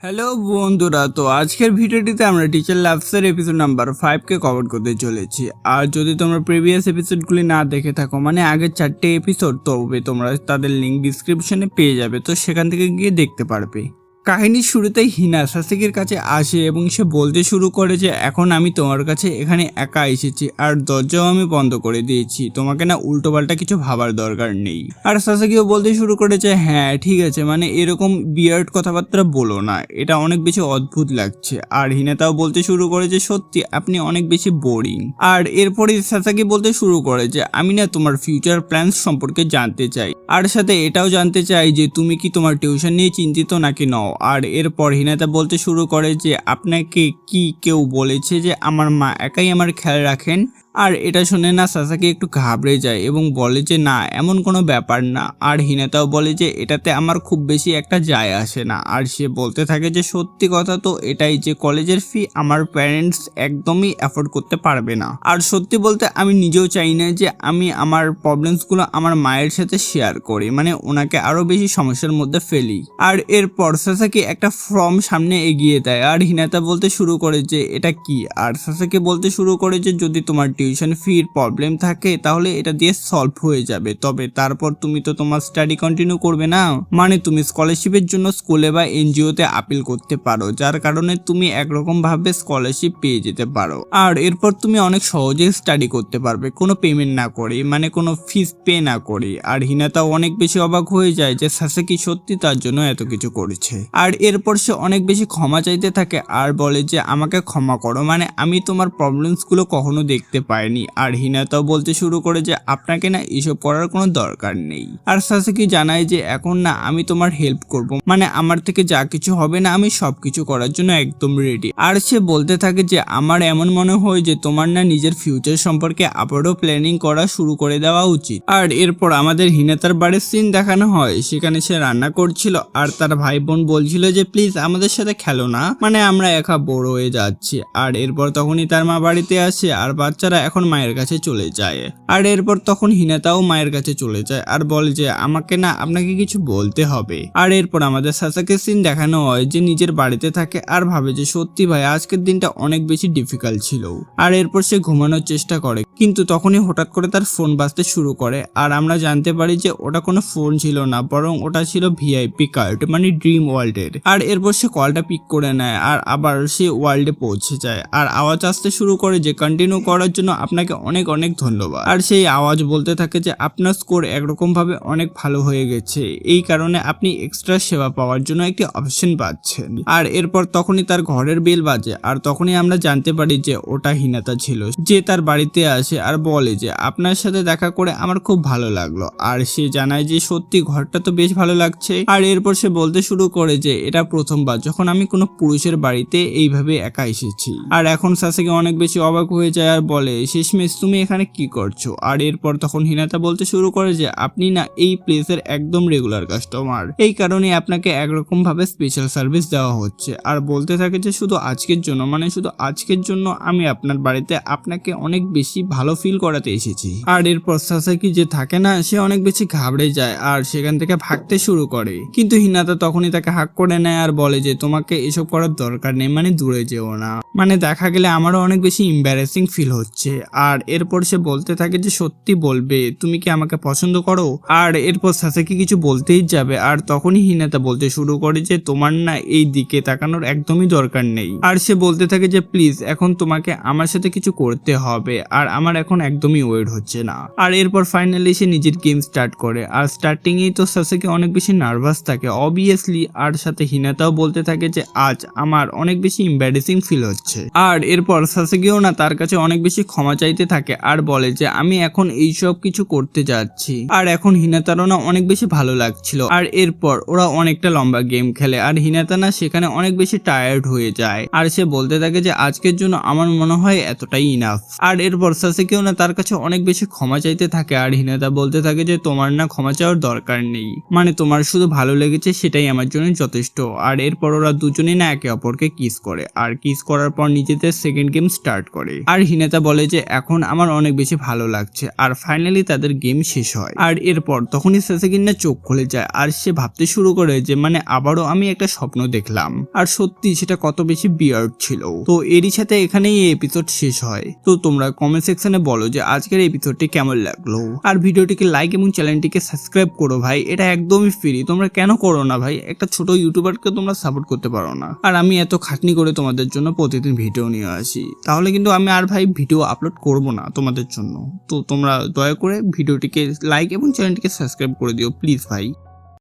Hello বন্ধুরা, তো আজকের ভিডিওটিতে আমরা টিচার ল্যাবসের এপিসোড নাম্বার 5 কে কভার করতে চলেছি। আর যদি তোমরা প্রিভিয়াস এপিসোডগুলি না দেখে থাকো, মানে আগের 4টে এপিসোড, তবে তোমরা তাদের লিঙ্ক ডিসক্রিপশনে পেয়ে যাবে, তো সেখান থেকে গিয়ে দেখতে পারবে। কাহিনীর শুরুতেই হিনা সাসাকির কাছে আসে এবং সে বলতে শুরু করে যে এখন আমি তোমার কাছে এখানে একা এসেছি আর দরজাও আমি বন্ধ করে দিয়েছি, তোমাকে না উল্টোপাল্টা কিছু ভাবার দরকার নেই। আর সাসাকিও বলতে শুরু করেছে হ্যাঁ ঠিক আছে, মানে এরকম বিয়ার্ড কথাবার্তা বলো না, এটা অনেক বেশি অদ্ভুত লাগছে। আর হিনাতাও বলতে শুরু করে যে সত্যি আপনি অনেক বেশি বোরিং। আর এরপরে সাসাকি বলতে শুরু করে যে আমি না তোমার ফিউচার প্ল্যানস সম্পর্কে জানতে চাই, আর সাথে এটাও জানতে চাই যে তুমি কি তোমার টিউশন নিয়ে চিন্তিত নাকি নও। আর এরপর হিনাতা বলতে শুরু করে যে আপনাকে কি কেউ বলেছে যে আমার মা একাই আমার খেয়াল রাখেন? আর এটা শুনে না সাসাকি একটু ঘাবড়ে যায় এবং বলে যে না এমন কোনো ব্যাপার না। আর হিনাতাও বলে যে এটাতে আমার খুব বেশি একটা যায় আসে না। আর সে বলতে থাকে যে সত্যি কথা তো এটাই যে কলেজের ফি আমার প্যারেন্টস একদমই অ্যাফোর্ড করতে পারবে না। আর সত্যি বলতে আমি নিজেও চাই না যে আমি আমার প্রবলেমসগুলো আমার মায়ের সাথে শেয়ার করি, মানে ওনাকে আরো বেশি সমস্যার মধ্যে ফেলি। আর এরপর সাসাকি একটা ফর্ম সামনে এগিয়ে দেয় আর হিনাতা বলতে শুরু করে যে এটা কি। আর সাসাকি বলতে শুরু করে যে যদি তোমার টিউশন ফির প্রবলেম থাকে তাহলে এটা দিয়ে সলভ হয়ে যাবে, তবে তারপর তুমি তো তোমার স্টাডি কন্টিনিউ করবে না, মানে তুমি স্কলারশিপের জন্য স্কুলে বা এনজিওতে আপিল করতে পারো, যার কারণে তুমি একরকম ভাবে স্কলারশিপ পেয়ে যেতে পারো। আর এরপর তুমি অনেক সহজে স্টাডি করতে পারবে কোনো পেমেন্ট না করে, মানে কোনো ফিস পে না করে। আর হিনাতাও অনেক বেশি অবাক হয়ে যায় যে সাসাকি সত্যি তার জন্য এত কিছু করেছে। আর এরপর সে অনেক বেশি ক্ষমা চাইতে থাকে আর বলে যে আমাকে ক্ষমা করো, মানে আমি তোমার প্রবলেমস গুলো কখনো দেখতে পাইনি। আর হিনাতাও বলতে শুরু করে যে আপনাকে না এসব করার কোনো দরকার নেই। আর সাসাকি জানায় যে এখন না আমি তোমার হেল্প করব, মানে আমার থেকে যা কিছু হবে না আমি সবকিছু করার জন্য একদম রেডি। আর সে বলতে থাকে যে আমার এমন মনে হয় যে তোমার না নিজের ফিউচার সম্পর্কে আবারও প্ল্যানিং করা শুরু করে দেওয়া উচিত। আর এরপর আমাদের হিনাতার বাড়ির সিন দেখানো হয়, সেখানে সে রান্না করছিল আর তার ভাই বোন বলছিল যে প্লিজ আমাদের সাথে খেলো না, মানে আমরা একা বড় হয়ে যাচ্ছি। আর এরপর তখনই তার মা বাড়িতে আসে আর বাচ্চারা এখন মায়ের কাছে চলে যায়। আর এরপর তখন হিনাতাও মায়ের কাছে চলে যায় আর বলে যে আমাকে না আপনাকে কিছু বলতে হবে। আর এরপর আমাদের সাসাকির সিন দেখানো হয় যে নিজের বাড়িতে থাকে আর ভাবে যে সত্যি ভাই আজকের দিনটা অনেক বেশি ডিফিকাল্ট ছিল। আর এরপর সে ঘুমানোর চেষ্টা করে, কিন্তু তখনই হঠাৎ করে তার ফোন বাজতে শুরু করে আর আমরা জানতে পারি যে ওটা কোনো ফোন ছিল না, বরং ওটা ছিল ভিআইপি কার্ড, মানে ড্রিম ওয়ার্ল্ডের। আর এরপর সে কলটা পিক করে নেয় আর আবার সে ওয়ার্ল্ডে পৌঁছে যায় আর আওয়াজ আসতে শুরু করে যে কন্টিনিউ করার জন্য আপনাকে অনেক অনেক ধন্যবাদ। আর সেই আওয়াজ বলতে থাকে যে আপনার স্কোর একরকম ভাবে অনেক ভালো হয়ে গেছে, এই কারণে আপনি এক্সট্রা সেবা পাওয়ার জন্য একটি অপশন পাচ্ছেন। আর এরপর তখনই তার ঘরের বেল বাজে আর তখনই আমরা জানতে পারি যে ওটা হিনাতা ছিল, যে তার বাড়িতে আসে আর বলে যে আপনার সাথে দেখা করে আমার খুব ভালো লাগলো। আর সে জানায় যে সত্যি ঘরটা তো বেশ ভালো লাগছে। আর এরপর সে বলতে শুরু করে যে এটা প্রথমবার যখন আমি কোনো পুরুষের বাড়িতে এইভাবে একা এসেছি। আর এখন সাসাকি অনেক বেশি অবাক হয়ে যায় আর বলে শেষমেশ তুমি এখানে কি করছো? আর এরপর তখন হিনাতা বলতে শুরু করে যে আপনি না এই প্লেসের একদম রেগুলার কাস্টমার, এই কারণে আপনাকে একরকম ভাবে স্পেশাল সার্ভিস দেওয়া হচ্ছে। আর বলতে থাকে যে শুধু আজকের জন্য, মানে শুধু আজকের জন্য আমি আপনার বাড়িতে আপনাকে অনেক বেশি ভালো ফিল করাতে এসেছি। আর এরপর সাসাকি যে থাকে না সে অনেক বেশি ঘাবড়ে যায় আর সেখান থেকে ভাগতে শুরু করে, কিন্তু হিনাতা তখনই তাকে হাক করে নেয় আর বলে যে তোমাকে এসব করার দরকার নেই, মানে দূরে যেও না, মানে দেখা গেলে আমারও অনেক বেশি এম্বারেসিং ফিল হচ্ছে। আর এরপর সে বলতে থাকে যে সত্যি বলবে তুমি কি আমাকে পছন্দ করো? আর এরপর সাসাকি কিছু বলতেই যাবে আর তখনই হিনাতা বলতে শুরু করে যে তোমার না এই দিকে তাকানোর একদমই দরকার নেই। আর সে বলতে থাকে যে প্লিজ এখন তোমাকে আমার সাথে কিছু করতে হবে আর আমার এখন একদমই ওয়েট হচ্ছে না। আর এরপর ফাইনালি সে নিজের গেম স্টার্ট করে আর স্টার্টিং এই তো সাসাকি অনেক বেশি নার্ভাস থাকে অবভিয়াসলি। আর সাথে হিনাতাও বলতে থাকে যে আজ আমার অনেক বেশি এম্বারেসিং ফিল হচ্ছে। আর এরপর সাসাকিও না তার কাছে অনেক বেশি ক্ষমা চাইতে থাকে আর বলে যে আমি এখন এইসব কিছু করতে যাচ্ছি। আর এখন হিনাতারও না অনেক বেশি ভালো লাগছিল। আর এরপর ওরা অনেকটা লম্বা গেম খেলে আর হিনাতা না সেখানে অনেক বেশি টায়ার্ড হয়ে যায় আর সে বলতে থাকে যে আজকের জন্য আমার মনে হয় এতটাই ইনাফ। আর এরপর সাসাকিও না তার কাছে অনেক বেশি ক্ষমা চাইতে থাকে আর হিনাতা বলতে থাকে যে তোমার না ক্ষমা চাওয়ার দরকার নেই, মানে তোমার শুধু ভালো লেগেছে সেটাই আমার জন্য যথেষ্ট। আর এরপর ওরা দুজনেই না একে অপরকে কিস করে আর কিস করার পর নিজেদের সেকেন্ড গেম স্টার্ট করে। আর হিনাতা বলে যে এখন আমার অনেক বেশি ভালো লাগছে। আর ফাইনালি তাদের গেম শেষ হয়। আর এরপর তখনই সেসেগিনের চোখ খুলে যায় আর সে ভাবতে শুরু করে যে মানে আবারও আমি একটা স্বপ্ন দেখলাম। আর সত্যি সেটা কত বেশি বিয়ার্ড ছিল। তো এরই সাথে এখানেই এই এপিসোড শেষ হয়। তো তোমরা কমেন্ট সেকশনে বলো যে আজকের এপিসোডটি কেমন লাগলো। আর ভিডিওটিকে লাইক এবং চ্যানেলটিকে সাবস্ক্রাইব করো ভাই, এটা একদমই ফ্রি। তোমরা কেন করো না ভাই? একটা ছোট ইউটিউবারকে তোমরা সাপোর্ট করতে পারো না? আর আমি এত খাটনি করে তোমাদের জন্য প্রতিদিন ভিডিও নিয়ে আসি, তাহলে কিন্তু আমি আর ভাই ভিডিও আপলোড করব না তোমাদের জন্য। তো তোমরা দয়া করে ভিডিওটিকে লাইক এবং চ্যানেলটিকে সাবস্ক্রাইব করে দিও প্লিজ ভাই।